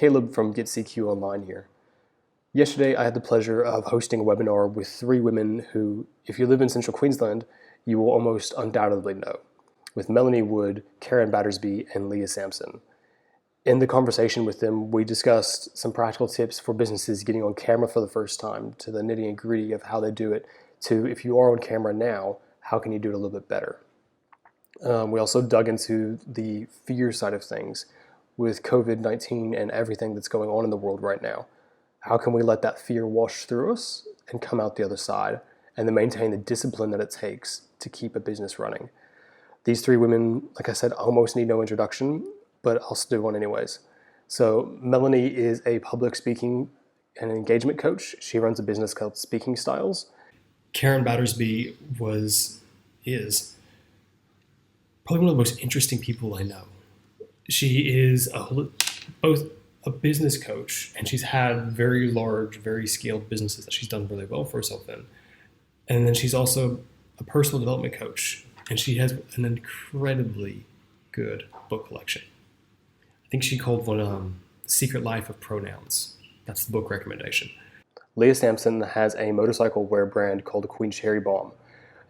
Caleb from Get CQ Online here. Yesterday, I had the pleasure of hosting a webinar with three women who, if you live in central Queensland, you will almost undoubtedly know, with Melanie Wood, Karyn Battersby, and Leah Sampson. In the conversation with them, we discussed some practical tips for businesses getting on camera for the first time, to the nitty and gritty of how they do it, to if you are on camera now, how can you do it a little bit better? We also dug into the fear side of things with COVID-19 and everything that's going on in the world right now. How can we let that fear wash through us and come out the other side, and then maintain the discipline that it takes to keep a business running? These three women, like I said, almost need no introduction, but I'll still do one anyways. So Melanie is a public speaking and engagement coach. She runs a business called Speaking Styles. Karyn Battersby is probably one of the most interesting people I know. She is both a business coach, and she's had very large, very scaled businesses that she's done really well for herself in. And then she's also a personal development coach, and she has an incredibly good book collection. I think she called one Secret Life of Pronouns. That's the book recommendation. Leah Sampson has a motorcycle wear brand called Queen Cherry Bomb,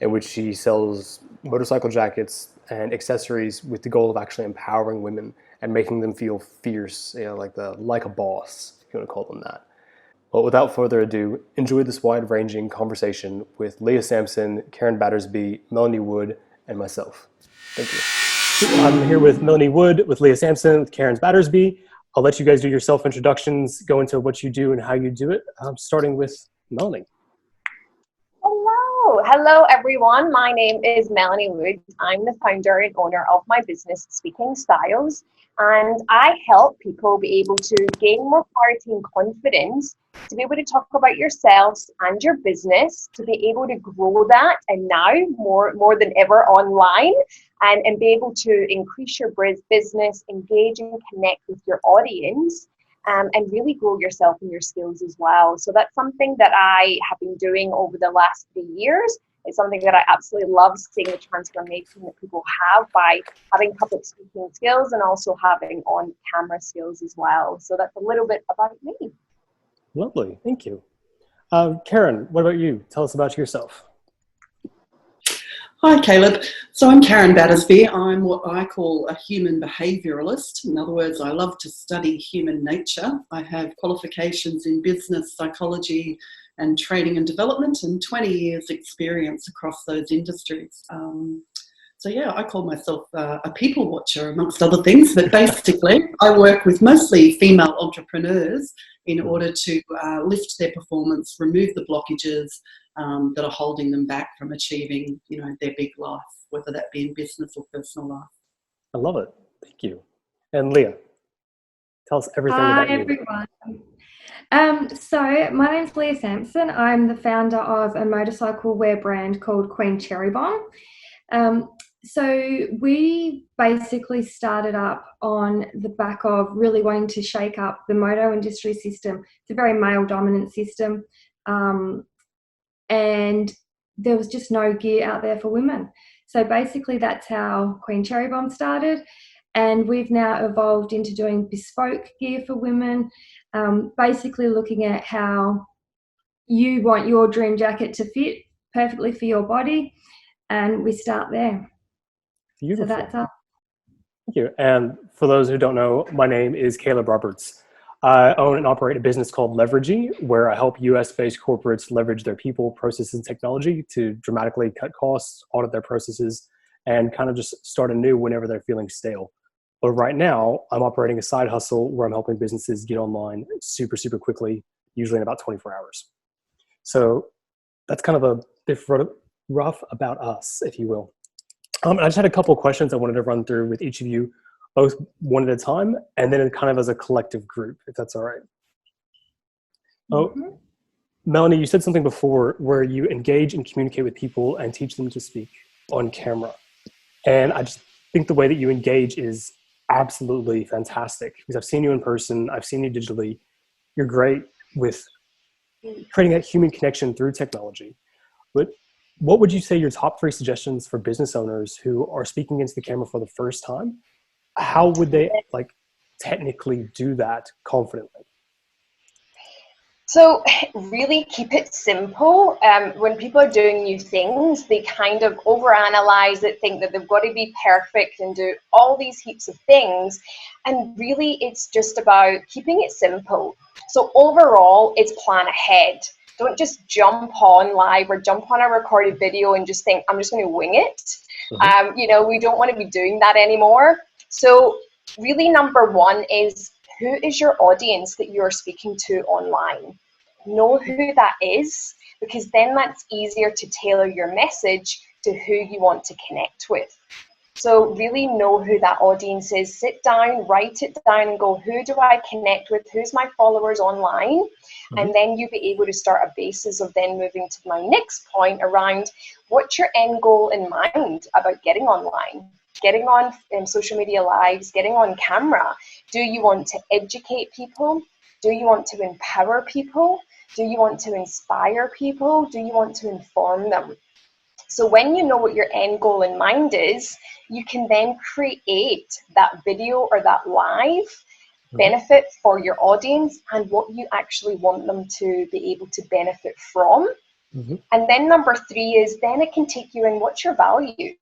in which she sells motorcycle jackets and accessories with the goal of actually empowering women and making them feel fierce, like a boss, if you want to call them that. But without further ado, enjoy this wide-ranging conversation with Leah Sampson, Karyn Battersby, Melanie Wood, and myself. Thank you. I'm here with Melanie Wood, with Leah Sampson, with Karyn Battersby. I'll let you guys do your self-introductions, go into what you do and how you do it, starting with Melanie. Hello everyone. My name is Melanie Wood. I'm the founder and owner of my business, Speaking Styles, and I help people be able to gain more clarity and confidence to be able to talk about yourselves and your business, to be able to grow that, and now more than ever online, and be able to increase your business, engage and connect with your audience. And really grow yourself and your skills as well. So that's something that I have been doing over the last 3 years. It's something that I absolutely love, seeing the transformation that people have by having public speaking skills and also having on camera skills as well. So that's a little bit about me. Lovely, thank you. Karyn, what about you? Tell us about yourself. Hi, Caleb. So I'm Karyn Battersby. I'm what I call a human behaviouralist. In other words, I love to study human nature. I have qualifications in business psychology and training and development, and 20 years experience across those industries. I call myself a people watcher, amongst other things, but basically I work with mostly female entrepreneurs in order to lift their performance, remove the blockages that are holding them back from achieving, their big life, whether that be in business or personal life. I love it. Thank you. And Leah, tell us everything about you. Hi, everyone. So my name's Leah Sampson. I'm the founder of a motorcycle wear brand called Queen Cherry Bomb. So we basically started up on the back of really wanting to shake up the moto industry system. It's a very male dominant system. And there was just no gear out there for women. So basically that's how Queen Cherry Bomb started. And we've now evolved into doing bespoke gear for women, basically looking at how you want your dream jacket to fit perfectly for your body. And we start there. Beautiful. So that's us. Thank you. And for those who don't know, my name is Caleb Roberts. I own and operate a business called Leveragey, where I help US-based corporates leverage their people, processes, and technology to dramatically cut costs, audit their processes, and kind of just start anew whenever they're feeling stale. But right now, I'm operating a side hustle where I'm helping businesses get online super, super quickly, usually in about 24 hours. So that's kind of a bit rough about us, if you will. I just had a couple of questions I wanted to run through with each of you, both one at a time, and then kind of as a collective group, if that's all right. Mm-hmm. Oh, Melanie, you said something before where you engage and communicate with people and teach them to speak on camera. And I just think the way that you engage is absolutely fantastic, because I've seen you in person, I've seen you digitally. You're great with creating that human connection through technology. But what would you say your top 3 suggestions for business owners who are speaking into the camera for the first time? How would they technically do that confidently? So really keep it simple. When people are doing new things, they kind of overanalyze it, think that they've got to be perfect and do all these heaps of things. And really, it's just about keeping it simple. So overall, it's plan ahead. Don't just jump on live or jump on a recorded video and just think, I'm just going to wing it. We don't want to be doing that anymore. So really, number one is, who is your audience that you're speaking to online? Know who that is, because then that's easier to tailor your message to who you want to connect with. So really know who that audience is. Sit down, write it down and go, who do I connect with? Who's my followers online? And then you'll be able to start a basis of then moving to my next point around what's your end goal in mind about getting online, getting on social media lives, getting on camera. Do you want to educate people? Do you want to empower people? Do you want to inspire people? Do you want to inform them? So when you know what your end goal in mind is, you can then create that video or that live benefit for your audience and what you actually want them to be able to benefit from. And then number three is, then it can take you in, what's your value?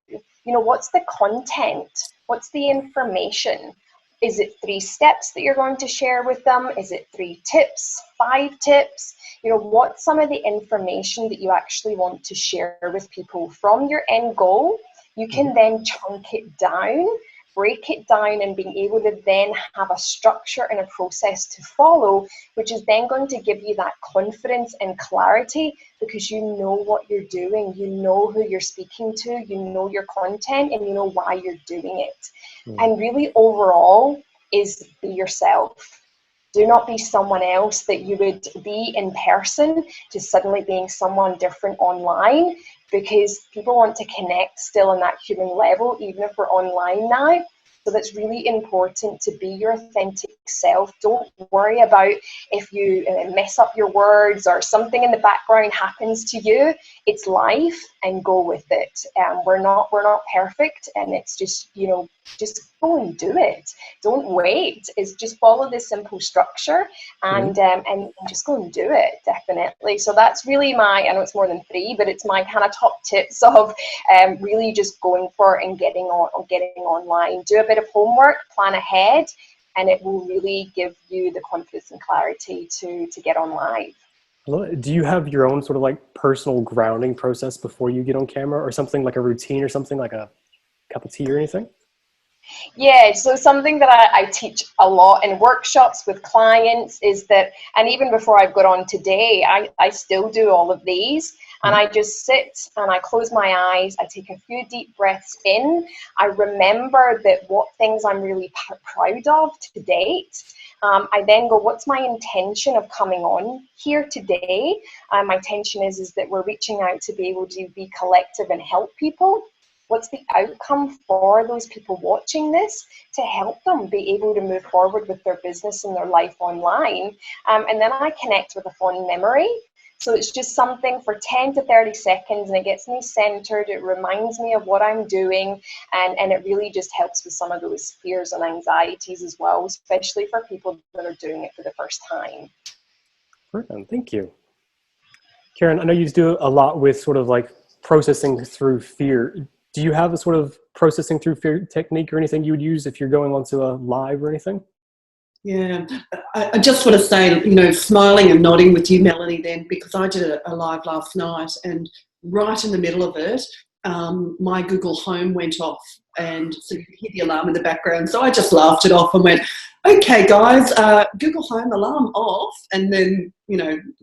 What's the content? What's the information? Is it 3 steps that you're going to share with them? Is it 3 tips, 5 tips? What's some of the information that you actually want to share with people from your end goal? You can then chunk it down, break it down, and being able to then have a structure and a process to follow, which is then going to give you that confidence and clarity, because you know what you're doing, you know who you're speaking to, you know your content, and you know why you're doing it. And really overall is be yourself. Do not be someone else that you would be in person to suddenly being someone different online, because people want to connect still on that human level, even if we're online now. So that's really important, to be your authentic self. Don't worry about if you mess up your words or something in the background happens to you. It's life, and go with it. We're not perfect, and it's just, just go and do it. Don't wait. It's just follow this simple structure and just go and do it, definitely. So that's really I know it's more than 3, but it's my kind of top tips of really just going for and getting online. Do a bit of homework, plan ahead, and it will really give you the confidence and clarity to get on live. Do you have your own sort of like personal grounding process before you get on camera, or something like a routine or something like a cup of tea or anything? Yeah, so something that I teach a lot in workshops with clients is that, and even before I've got on today, I still do all of these, and I just sit and I close my eyes, I take a few deep breaths in, I remember that what things I'm really proud of to date. I then go, what's my intention of coming on here today? My intention is that we're reaching out to be able to be collective and help people. What's the outcome for those people watching this, to help them be able to move forward with their business and their life online? And then I connect with a fond memory. So it's just something for 10 to 30 seconds, and it gets me centered. It reminds me of what I'm doing, and it really just helps with some of those fears and anxieties as well, especially for people that are doing it for the first time. Brilliant. Thank you. Karyn, I know you do a lot with sort of like processing through fear. Do you have a sort of processing through fear technique or anything you would use if you're going onto a live or anything? Yeah, I just want to say, smiling and nodding with you, Melanie, then, because I did a live last night, and right in the middle of it, my Google Home went off, and so you could hear the alarm in the background. So I just laughed it off and went, okay, guys, Google Home alarm off, and then,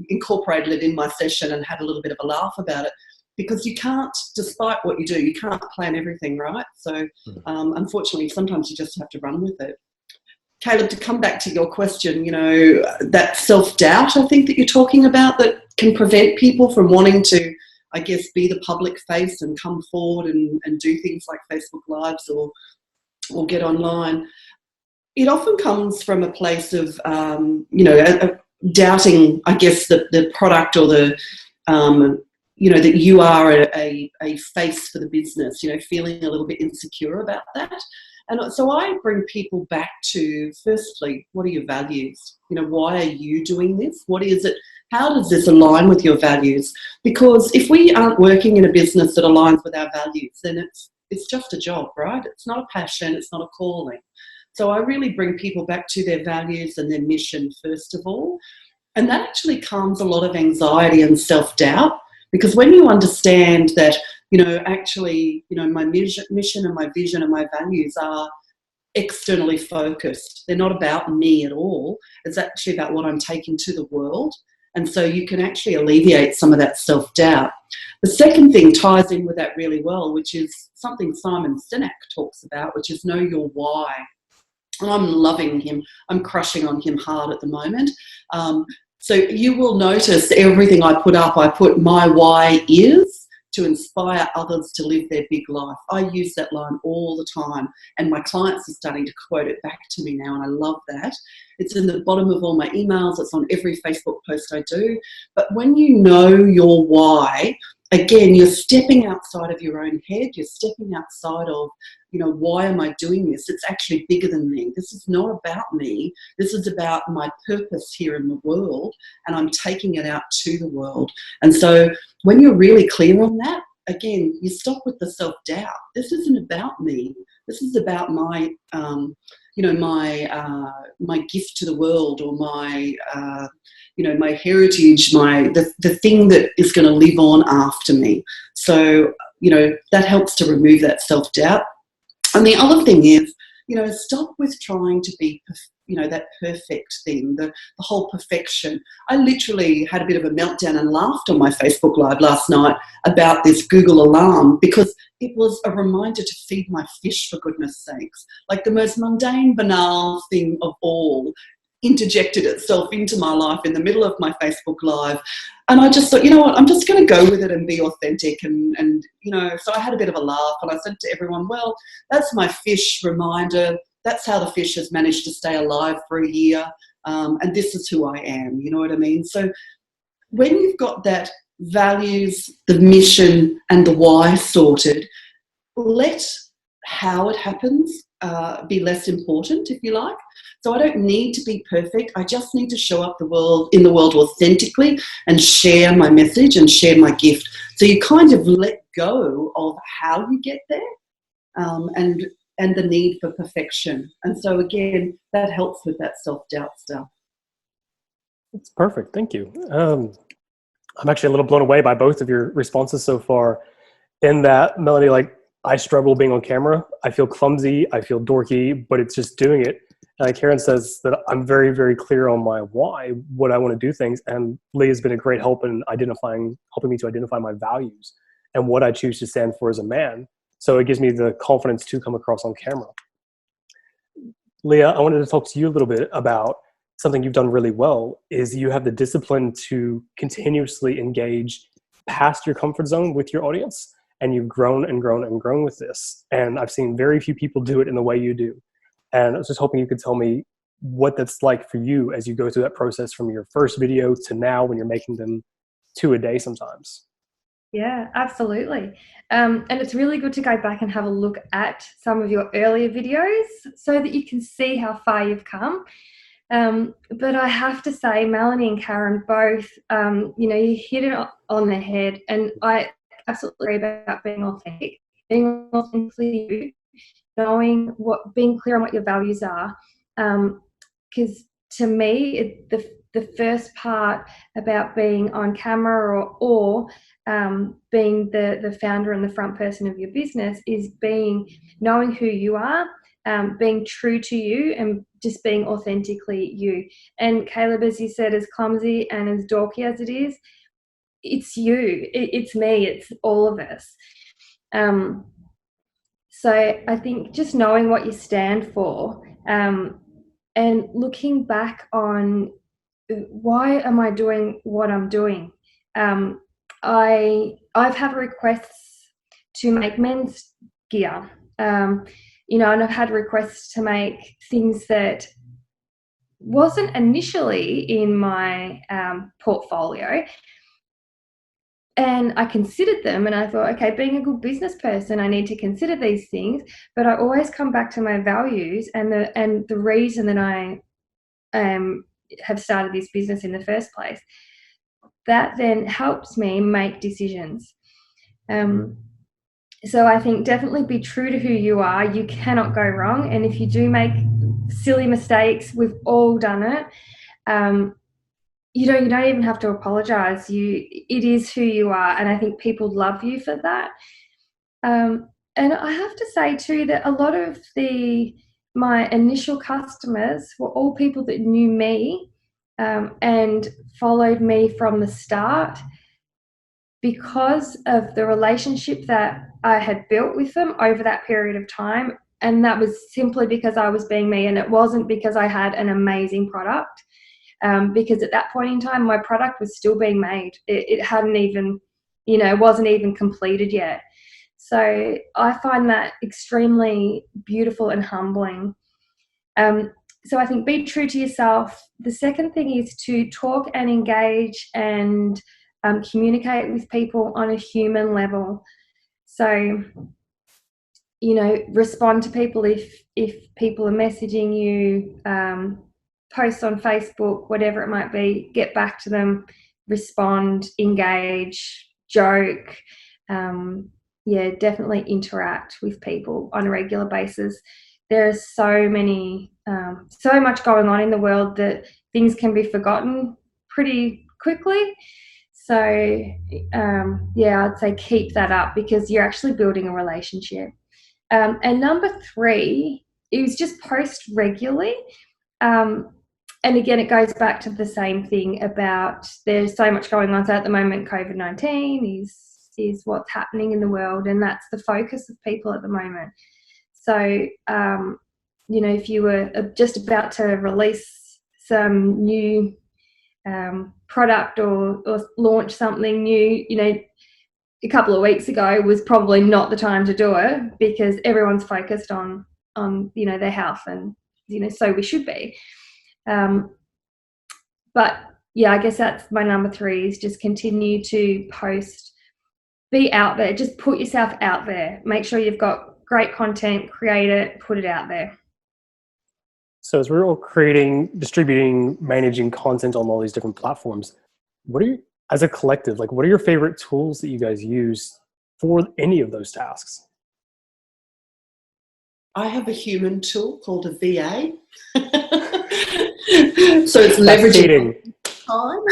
incorporated it in my session and had a little bit of a laugh about it. Because you can't, despite what you do, you can't plan everything, right? So unfortunately, sometimes you just have to run with it. Caleb, to come back to your question, that self-doubt, I think, that you're talking about, that can prevent people from wanting to, I guess, be the public face and come forward and do things like Facebook Lives or get online. It often comes from a place of, doubting, I guess, the product or the, that you are a face for the business, feeling a little bit insecure about that. And so I bring people back to, firstly, what are your values? Why are you doing this? What is it? How does this align with your values? Because if we aren't working in a business that aligns with our values, then it's just a job, right? It's not a passion, it's not a calling. So I really bring people back to their values and their mission, first of all. And that actually calms a lot of anxiety and self-doubt, because when you understand that, my mission and my vision and my values are externally focused. They're not about me at all. It's actually about what I'm taking to the world. And so you can actually alleviate some of that self-doubt. The second thing ties in with that really well, which is something Simon Sinek talks about, which is know your why. And I'm loving him. I'm crushing on him hard at the moment. So you will notice everything I put my why is to inspire others to live their big life. I use that line all the time, and my clients are starting to quote it back to me now, and I love that. It's in the bottom of all my emails. It's on every Facebook post I do. But when you know your why, again, you're stepping outside of your own head. You're stepping outside of, why am I doing this? It's actually bigger than me. This is not about me. This is about my purpose here in the world, and I'm taking it out to the world. And so when you're really clear on that, again, you stop with the self-doubt. This isn't about me. This is about my, my gift to the world, or my, my heritage, the thing that is going to live on after me. So, that helps to remove that self-doubt. And the other thing is, stop with trying to be, that perfect thing, the whole perfection. I literally had a bit of a meltdown and laughed on my Facebook Live last night about this Google alarm, because it was a reminder to feed my fish, for goodness sakes. Like the most mundane, banal thing of all interjected itself into my life in the middle of my Facebook Live. And I just thought, what, I'm just going to go with it and be authentic. And so I had a bit of a laugh, and I said to everyone, well, that's my fish reminder. That's how the fish has managed to stay alive for a year. And this is who I am. You know what I mean? So when you've got that values, the mission and the why sorted, let how it happens be less important, if you like. So I don't need to be perfect. I just need to show up in the world authentically and share my message and share my gift. So you kind of let go of how you get there, and the need for perfection. And so again, that helps with that self-doubt stuff. That's perfect. Thank you. I'm actually a little blown away by both of your responses so far, in that, Melanie, I struggle being on camera. I feel clumsy. I feel dorky, but it's just doing it. Karyn says that I'm very, very clear on my why, what I want to do things. And Leah has been a great help in helping me to identify my values and what I choose to stand for as a man. So it gives me the confidence to come across on camera. Leah, I wanted to talk to you a little bit about something you've done really well. Is you have the discipline to continuously engage past your comfort zone with your audience. And you've grown and grown and grown with this. And I've seen very few people do it in the way you do. And I was just hoping you could tell me what that's like for you as you go through that process from your first video to now, when you're making them 2 a day sometimes. Yeah, absolutely. And it's really good to go back and have a look at some of your earlier videos so that you can see how far you've come. But I have to say, Melanie and Karyn both, you hit it on the head. And I absolutely agree about being authentically you, being clear on what your values are. Because to me, the first part about being on camera or being the founder and the front person of your business is knowing who you are, being true to you, and just being authentically you. And Caleb, as you said, as clumsy and as dorky as it is, it's you, it's me, it's all of us. So I think just knowing what you stand for, and looking back on why am I doing what I'm doing. I've had requests to make men's gear, and I've had requests to make things that wasn't initially in my portfolio. And I considered them, and I thought, okay, being a good business person, I need to consider these things, but I always come back to my values and the reason that I have started this business in the first place. That then helps me make decisions. So I think definitely be true to who you are. You cannot go wrong. And if you do make silly mistakes, we've all done it. You don't even have to apologize. It is who you are. And I think people love you for that. And I have to say too, that a lot of my initial customers were all people that knew me and followed me from the start, because of the relationship that I had built with them over that period of time. And that was simply because I was being me, and it wasn't because I had an amazing product. Because at that point in time, my product was still being made. It hadn't even, wasn't even completed yet. So I find that extremely beautiful and humbling. So I think be true to yourself. The second thing is to talk and engage and communicate with people on a human level. So, respond to people if people are messaging you, post on Facebook, whatever it might be, get back to them, respond, engage, joke. Definitely interact with people on a regular basis. There's so much going on in the world that things can be forgotten pretty quickly. So, I'd say keep that up, because you're actually building a relationship. And number 3 is just post regularly. And again, it goes back to the same thing about there's so much going on. So at the moment, COVID-19 is what's happening in the world, and that's the focus of people at the moment. So, if you were just about to release some new product or launch something new, a couple of weeks ago was probably not the time to do it, because everyone's focused on their health, and so we should be. But I guess that's my number 3, is just continue to post, be out there, just put yourself out there, make sure you've got great content, create it, put it out there. So as we're all creating, distributing, managing content on all these different platforms, as a collective, what are your favorite tools that you guys use for any of those tasks? I have a human tool called a VA. So it's leveraging time.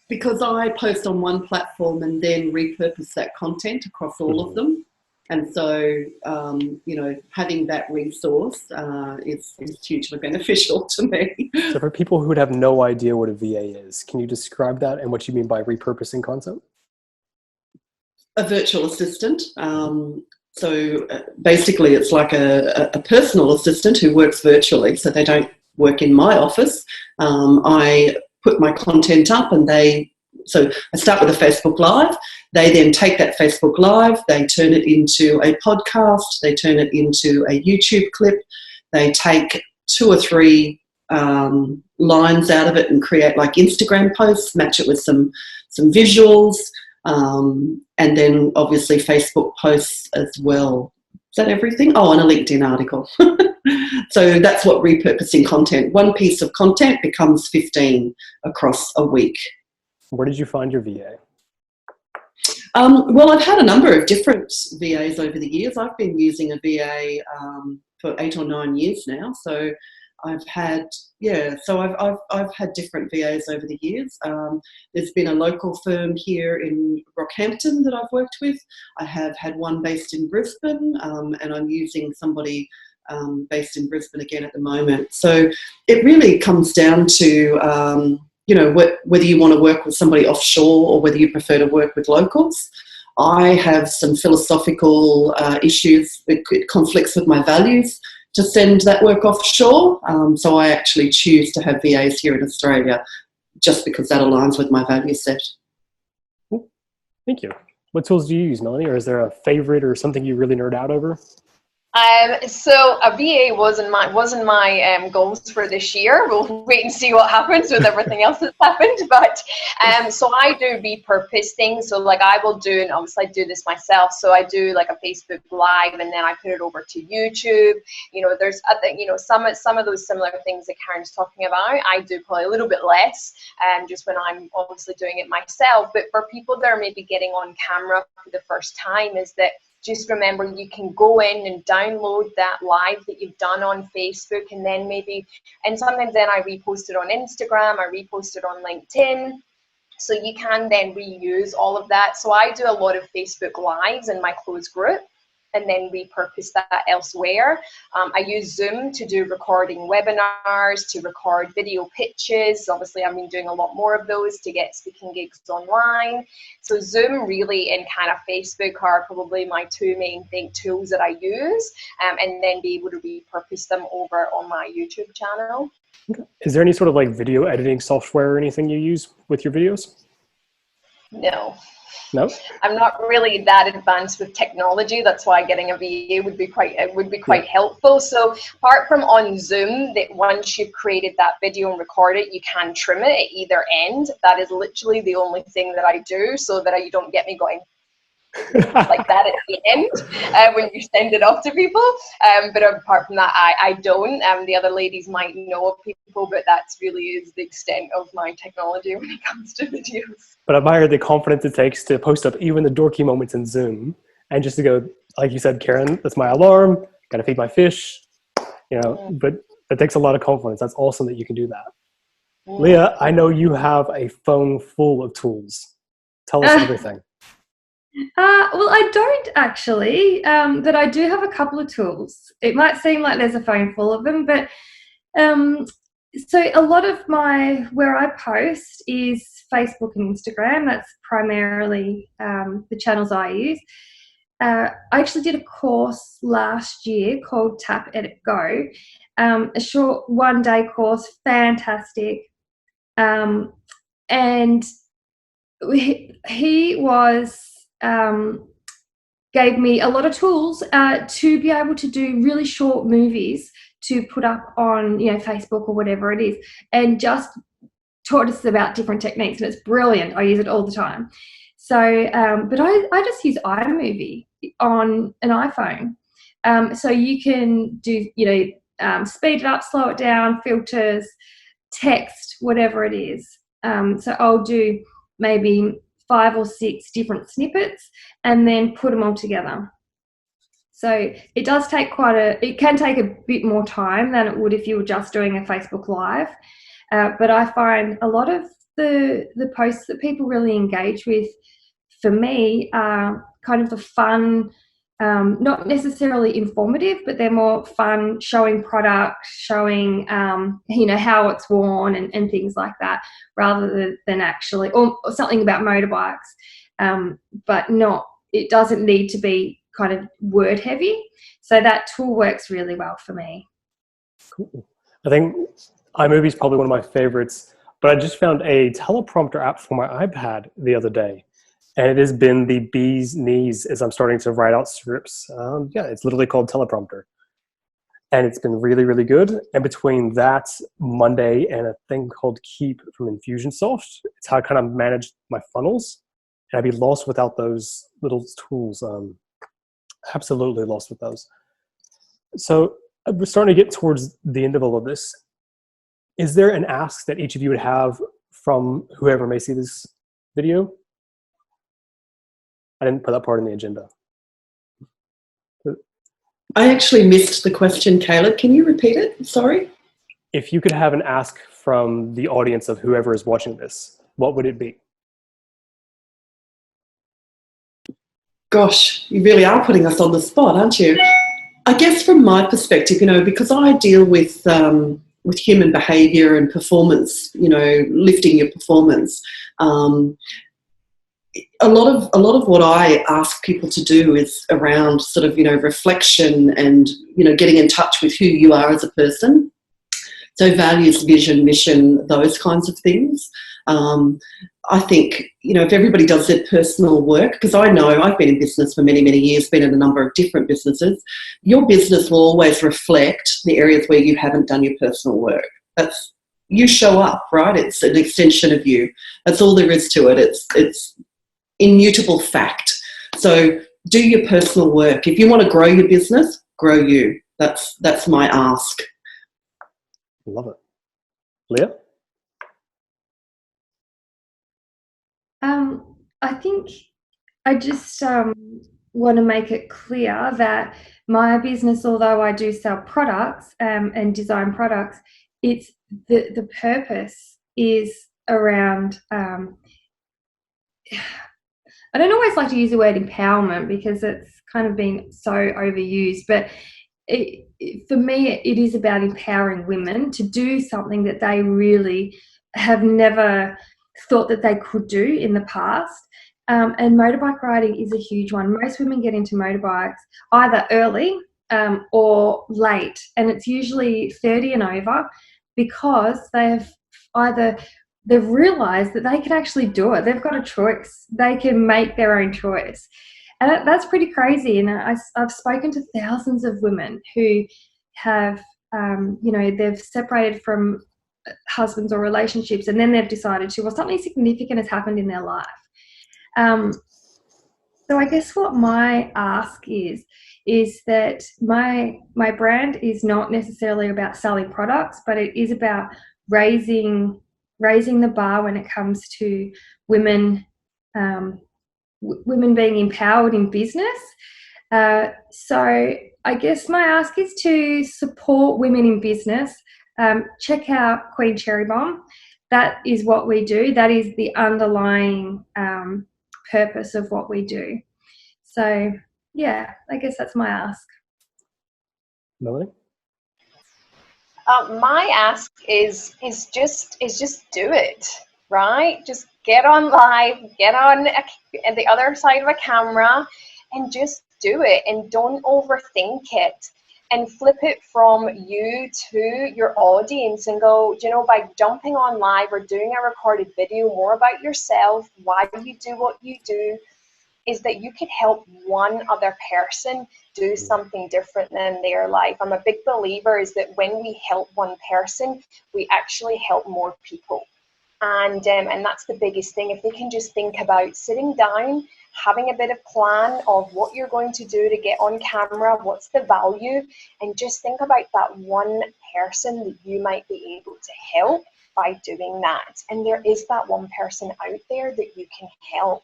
Because I post on one platform and then repurpose that content across all of them. And so, having that resource is hugely beneficial to me. So for people who would have no idea what a VA is, can you describe that and what you mean by repurposing content? A virtual assistant. So basically it's like a personal assistant who works virtually. So they don't work in my office. I put my content up, and so I start with a Facebook Live. They then take that Facebook Live, they turn it into a podcast, they turn it into a YouTube clip, they take 2 or 3 lines out of it and create like Instagram posts, match it with some visuals, and then obviously Facebook posts as well. Is that everything? Oh, and a LinkedIn article. So that's what repurposing content. One piece of content becomes 15 across a week. Where did you find your VA? Well, I've had a number of different VAs over the years. I've been using a VA for 8 or 9 years now. So I've had different VAs over the years. There's been a local firm here in Rockhampton that I've worked with. I have had one based in Brisbane, and I'm using somebody based in Brisbane again at the moment. So it really comes down to whether you want to work with somebody offshore or whether you prefer to work with locals. I have some philosophical issues. It conflicts with my values to send that work offshore. So I actually choose to have VAs here in Australia just because that aligns with my value set. Thank you. What tools do you use, Melanie? Or is there a favorite or something you really nerd out over? So a VA wasn't my goals for this year. We'll wait and see what happens with everything else that's happened. But so I do repurpose things. So like I will do, and obviously I do this myself. So I do like a Facebook Live, and then I put it over to YouTube. You know, there's some of those similar things that Karyn's talking about. I do probably a little bit less, just when I'm obviously doing it myself. But for people that are maybe getting on camera for the first time, is that just remember you can go in and download that live that you've done on Facebook, and then and sometimes then I repost it on Instagram, I repost it on LinkedIn. So you can then reuse all of that. So I do a lot of Facebook Lives in my closed group, and then repurpose that elsewhere. I use Zoom to do recording webinars, to record video pitches. Obviously, I've been doing a lot more of those to get speaking gigs online. So Zoom really and kind of Facebook are probably my two main tools that I use, and then be able to repurpose them over on my YouTube channel. Is there any sort of like video editing software or anything you use with your videos? No. No? I'm not really that advanced with technology. That's why getting a VA would be quite helpful. So apart from on Zoom, that once you've created that video and record it, you can trim it at either end. That is literally the only thing that I do, so that you don't get me going like that at the end when you send it off to people. But apart from that, I don't. The other ladies might know of people, but that's really is the extent of my technology when it comes to videos. But I admire the confidence it takes to post up even the dorky moments in Zoom, and just to go, like you said, Karyn, that's my alarm, gotta feed my fish, you know, but it takes a lot of confidence. That's awesome that you can do that. Leah, I know you have a phone full of tools. Tell us everything. Well, I don't actually, but I do have a couple of tools. It might seem like there's a phone full of them, but so a lot of where I post is Facebook and Instagram. That's primarily the channels I use. I actually did a course last year called Tap Edit Go, a short one-day course, fantastic. And he gave me a lot of tools to be able to do really short movies to put up on, Facebook or whatever it is, and just taught us about different techniques, and it's brilliant. I use it all the time. So, but I just use iMovie on an iPhone. So you can do, speed it up, slow it down, filters, text, whatever it is. So I'll do maybe 5 or 6 different snippets and then put them all together. So it does take it can take a bit more time than it would if you were just doing a Facebook Live. But I find a lot of the posts that people really engage with, for me, are kind of the fun, not necessarily informative, but they're more fun, showing product, showing, how it's worn and things like that, rather than actually, or something about motorbikes, but it doesn't need to be kind of word heavy. So that tool works really well for me. Cool. I think iMovie is probably one of my favorites, but I just found a teleprompter app for my iPad the other day. And it has been the bee's knees as I'm starting to write out scripts. It's literally called Teleprompter. And it's been really, really good. And between that, Monday, and a thing called Keep from Infusionsoft, it's how I kind of manage my funnels. And I'd be lost without those little tools. Absolutely lost with those. So we're starting to get towards the end of all of this. Is there an ask that each of you would have from whoever may see this video? I didn't put that part in the agenda. I actually missed the question, Caleb. Can you repeat it? Sorry. If you could have an ask from the audience of whoever is watching this, what would it be? Gosh, you really are putting us on the spot, aren't you? I guess from my perspective, because I deal with human behaviour and performance, lifting your performance. A lot of what I ask people to do is around sort of, reflection and, getting in touch with who you are as a person. So values, vision, mission, those kinds of things. I think, if everybody does their personal work, because I know I've been in business for many, many years, been in a number of different businesses, your business will always reflect the areas where you haven't done your personal work. You show up, right? It's an extension of you. That's all there is to it. It's immutable fact. So do your personal work. If you want to grow your business, grow you. That's my ask. Love it. Leah? I think I just want to make it clear that my business, although I do sell products and design products, it's the purpose is around. I don't always like to use the word empowerment because it's kind of been so overused, but for me, it is about empowering women to do something that they really have never thought that they could do in the past. And motorbike riding is a huge one. Most women get into motorbikes either early or late, and it's usually 30 and over because they've realised that they can actually do it. They've got a choice. They can make their own choice. And that's pretty crazy. And I've spoken to thousands of women who have, they've separated from husbands or relationships, and then they've decided something significant has happened in their life. So I guess what my ask is that my brand is not necessarily about selling products, but it is about raising the bar when it comes to women being empowered in business. So I guess my ask is to support women in business. Check out Queen Cherry Bomb. That is what we do. That is the underlying purpose of what we do. So yeah, I guess that's my ask. Melanie? My ask is just do it, right? Just get on live, get on the other side of a camera, and just do it, and don't overthink it, and flip it from you to your audience and go, by jumping on live or doing a recorded video more about yourself, why you do what you do, is that you could help one other person do something different in their life. I'm a big believer is that when we help one person, we actually help more people. And that's the biggest thing. If they can just think about sitting down, having a bit of plan of what you're going to do to get on camera, what's the value, and just think about that one person that you might be able to help by doing that. And there is that one person out there that you can help.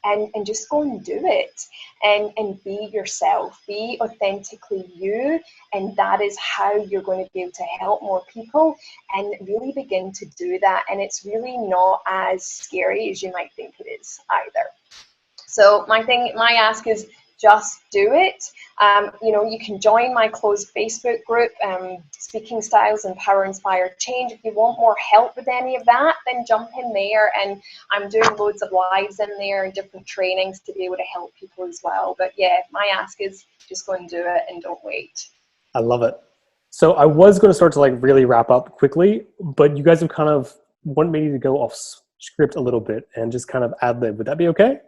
And just go and do it, and be yourself, be authentically you, and that is how you're going to be able to help more people and really begin to do that. And it's really not as scary as you might think it is either. So my ask is just do it. You can join my closed Facebook group, Speaking Styles, Empower, Inspire, Change. If you want more help with any of that, then jump in there. And I'm doing loads of lives in there and different trainings to be able to help people as well. But yeah, my ask is just go and do it and don't wait. I love it. So I was going to start to really wrap up quickly, but you guys have kind of wanted me to go off script a little bit and just kind of ad lib. Would that be okay?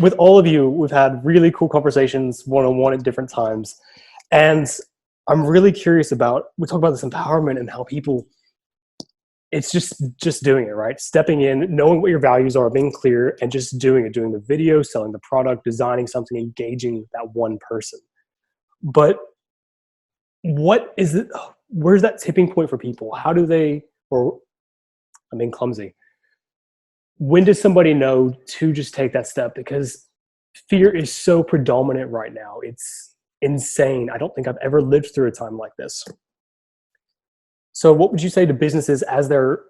With all of you, we've had really cool conversations one-on-one at different times. And I'm really curious we talk about this empowerment and how people, it's just doing it, right? Stepping in, knowing what your values are, being clear, and just doing it, doing the video, selling the product, designing something, engaging that one person. But what is it? Where's that tipping point for people? How do they, or I'm being clumsy. When does somebody know to just take that step? Because fear is so predominant right now. It's insane. I don't think I've ever lived through a time like this. So what would you say to businesses as they're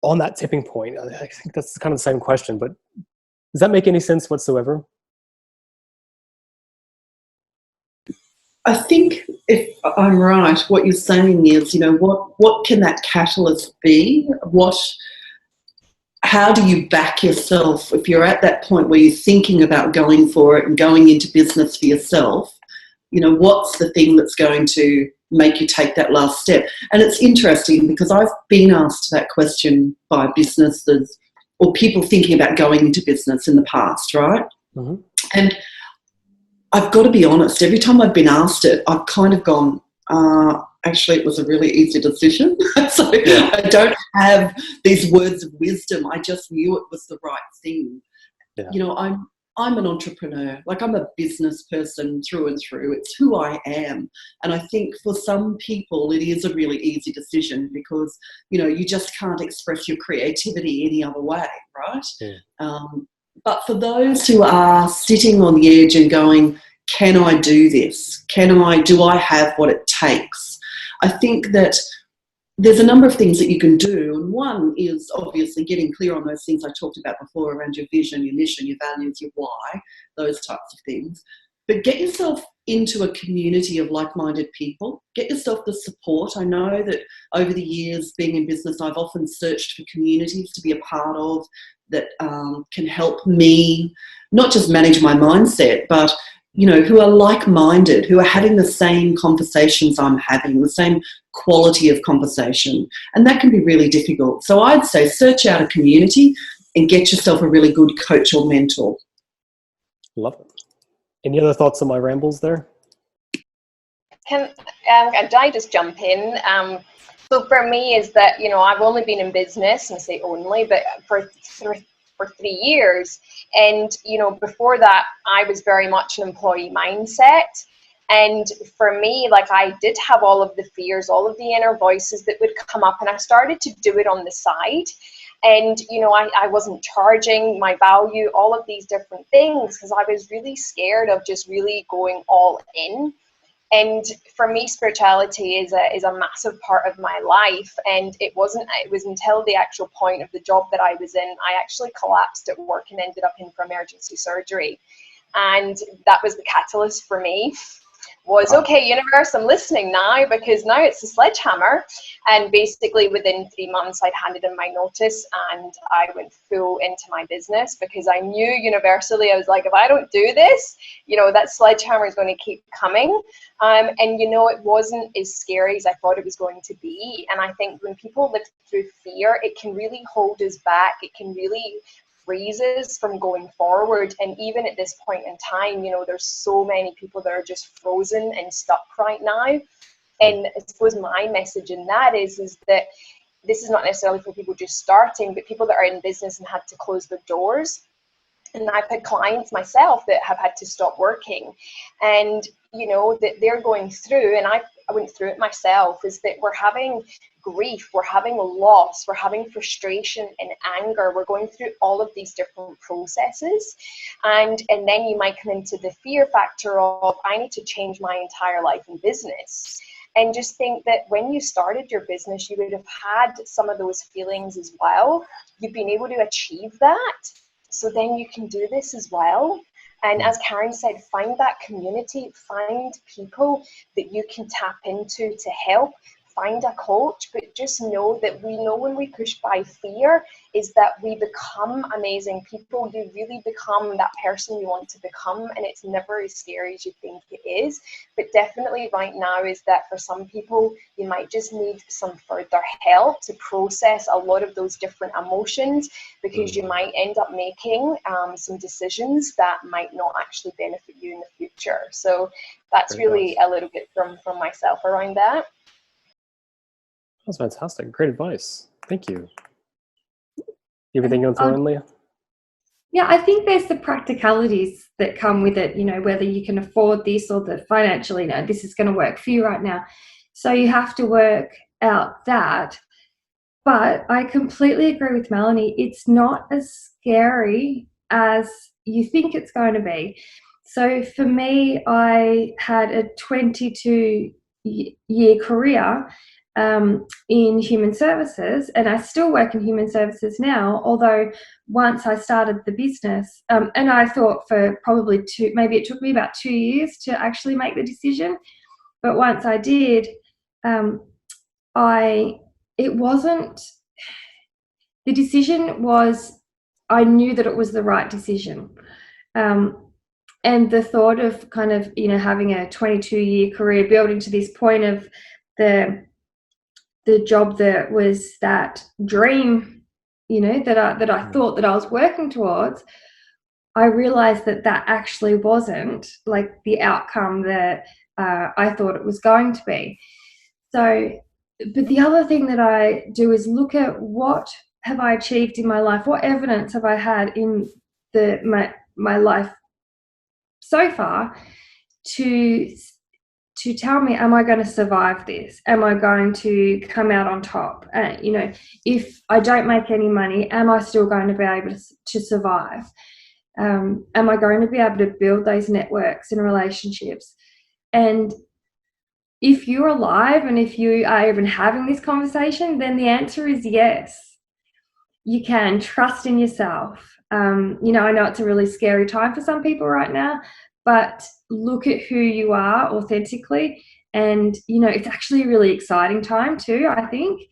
on that tipping point? I think that's kind of the same question, but does that make any sense whatsoever? I think if I'm right, what you're saying is, what can that catalyst be? How do you back yourself if you're at that point where you're thinking about going for it and going into business for yourself? What's the thing that's going to make you take that last step? And it's interesting because I've been asked that question by businesses or people thinking about going into business in the past, right? Mm-hmm. And I've got to be honest, every time I've been asked it, I've kind of gone, actually, it was a really easy decision. So I don't have these words of wisdom. I just knew it was the right thing. Yeah. You know, I'm an entrepreneur. Like, I'm a business person through and through. It's who I am. And I think for some people, it is a really easy decision because, you know, you just can't express your creativity any other way, right? Yeah. But for those who are sitting on the edge and going, can I do this? Do I have what it takes? I think that there's a number of things that you can do. And one is obviously getting clear on those things I talked about before around your vision, your mission, your values, your why, those types of things. But get yourself into a community of like-minded people. Get yourself the support. I know that over the years being in business, I've often searched for communities to be a part of that can help me not just manage my mindset, but, you know, who are like-minded, who are having the same conversations I'm having, the same quality of conversation. And that can be really difficult. So I'd say search out a community and get yourself a really good coach or mentor. Love it. Any other thoughts on my rambles there? Can I just jump in? So for me is that, you know, I've only been in business, and say only, but for 3 years. And, you know, before that, I was very much an employee mindset. And for me, like, I did have all of the fears, all of the inner voices that would come up, and I started to do it on the side. And, you know, I wasn't charging my value, all of these different things, because I was really scared of just really going all in. And for me, spirituality is a massive part of my life. And it was until the actual point of the job that I was in, I actually collapsed at work and ended up in for emergency surgery. And that was the catalyst for me. Was, okay, universe, I'm listening now, because now it's a sledgehammer. And basically within 3 months, I'd handed in my notice and I went full into my business, because I knew universally, I was like, if I don't do this, you know, that sledgehammer is going to keep coming. And, you know, it wasn't as scary as I thought it was going to be. And I think when people live through fear, it can really hold us back. It can really freezes from going forward. And even at this point in time, you know, there's so many people that are just frozen and stuck right now. And I suppose my message in that is that this is not necessarily for people just starting, but people that are in business and had to close their doors. And I've had clients myself that have had to stop working, and, you know, that they're going through, and I went through it myself, is that we're having grief, we're having loss, we're having frustration and anger. We're going through all of these different processes. And then you might come into the fear factor of, I need to change my entire life and business. And just think that when you started your business, you would have had some of those feelings as well. You've been able to achieve that. So then you can do this as well. And as Karyn said, find that community, find people that you can tap into to help. Find a coach, but just know that we know when we push by fear is that we become amazing people. You really become that person you want to become, and it's never as scary as you think it is. But definitely right now is that for some people, you might just need some further help to process a lot of those different emotions, because you might end up making some decisions that might not actually benefit you in the future. So that's really a little bit from myself around that. That's fantastic. Great advice. Thank you. You have anything you want to throw in, Leah? Yeah, I think there's the practicalities that come with it, you know, whether you can afford this or that financially, no, this is going to work for you right now. So you have to work out that. But I completely agree with Melanie. It's not as scary as you think it's going to be. So for me, I had a 22-year career in human services, and I still work in human services now, although once I started the business, and I thought for probably maybe it took me about 2 years to actually make the decision, but once I did, the decision was, I knew that it was the right decision. And the thought of kind of, you know, having a 22-year career, building to this point of the job that was that dream, that I thought that I was working towards, I realized that actually wasn't like the outcome that I thought it was going to be. So, but the other thing that I do is look at what have I achieved in my life? What evidence have I had in my life so far to tell me, am I going to survive this? Am I going to come out on top? If I don't make any money, am I still going to be able to survive? Am I going to be able to build those networks and relationships? And if you're alive and if you are even having this conversation, then the answer is yes. You can trust in yourself. I know it's a really scary time for some people right now, but look at who you are authentically. And, it's actually a really exciting time too, I think.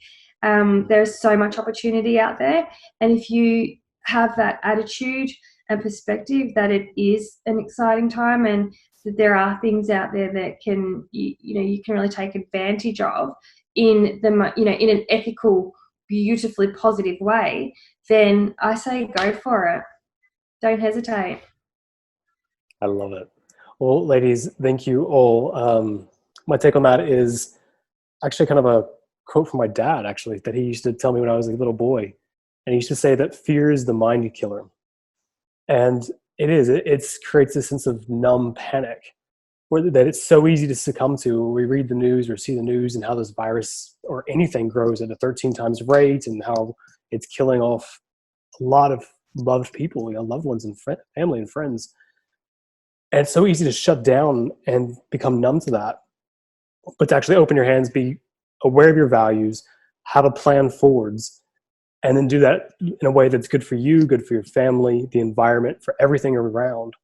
There's so much opportunity out there. And if you have that attitude and perspective that it is an exciting time and that there are things out there that you can really take advantage of in an ethical, beautifully positive way, then I say go for it. Don't hesitate. I love it. Well, ladies, thank you all. My take on that is actually kind of a quote from my dad, actually, that he used to tell me when I was a little boy. And he used to say that fear is the mind killer. And it creates a sense of numb panic that it's so easy to succumb to. We read the news or see the news and how this virus or anything grows at a 13 times rate and how it's killing off a lot of loved people, loved ones and family and friends. And it's so easy to shut down and become numb to that. But to actually open your hands, be aware of your values, have a plan forwards, and then do that in a way that's good for you, good for your family, the environment, for everything around.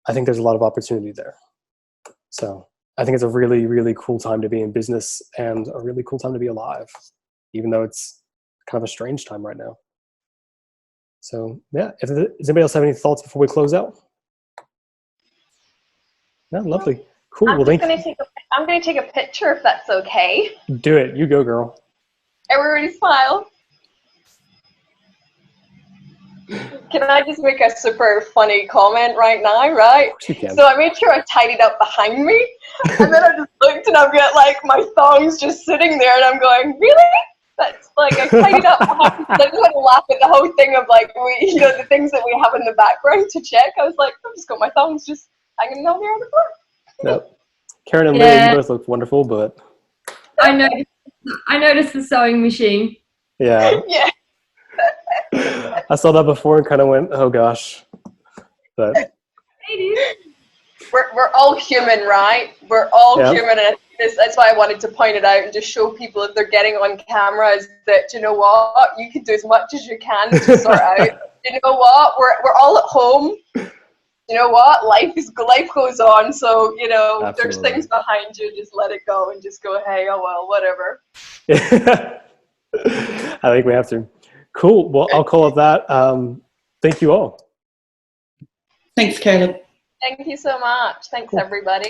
I think there's a lot of opportunity there. So I think it's a really, really cool time to be in business and a really cool time to be alive, even though it's kind of a strange time right now. So yeah, does anybody else have any thoughts before we close out? No, lovely. Cool. I'm going to take a picture if that's okay. Do it. You go, girl. Everybody smile. Can I just make a super funny comment right now, right? Of course you can. So I made sure I tidied up behind me, and then I just looked and I've got like my thongs just sitting there, and I'm going, really? That's like I tidied up behind me. I just want to laugh at the whole thing of like the things that we have in the background to check. I was like, I've just got my thongs just hanging down there on the floor. Yep. Karyn and Leah, you both look wonderful, but I noticed the sewing machine. Yeah. Yeah. I saw that before and kind of went, oh gosh. But we're all human, right? We're all Yeah. human, and that's why I wanted to point it out and just show people if they're getting on camera is that, you know what, you can do as much as you can to sort out. You know what, we're all at home. You know what, life goes on, so Absolutely. There's things behind you, just let it go and just go, hey, oh well, whatever. I think we have to. Cool. Well, I'll call it that. Thank you all. Thanks, Caleb. Thank you so much. Thanks, everybody.